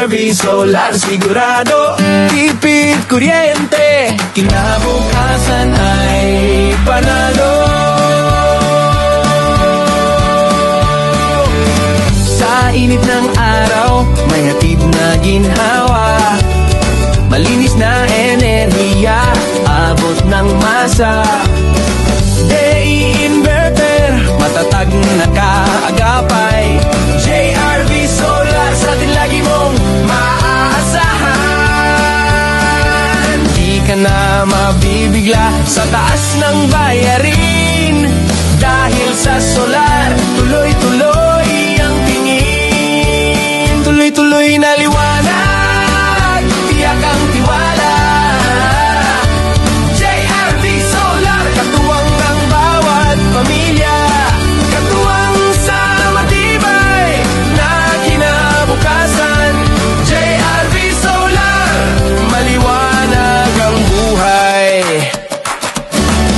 JRV Solar, sigurado tipid kuryente, kinabukasan ay panalo. Sa init ng araw, may hatid na ginhawa, malinis na enerhiya, abot ng masa. DE inverter, matatag na kaagapay. JRV Solar, sa atin lagi mong maaasahan. Di ka na mabibigla sa taas ng bayarin, dahil sa solar, tuloy-tuloy ang tingin. Tuloy-tuloy na liwanag, tiyak ang tiwala. JRV Solar, katuwang ng bawat pamilya, katuwang sa matibay na kinabukasan. JRV Solar, maliwanag ang buhay.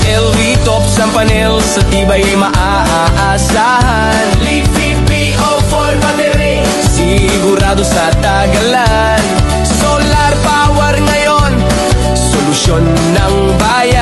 LV Tops ang panel, sa tibay maaasahan. Leafy PO4 battery, sigurado sa tagalan. Solar power ngayon, solusyon ng bayan.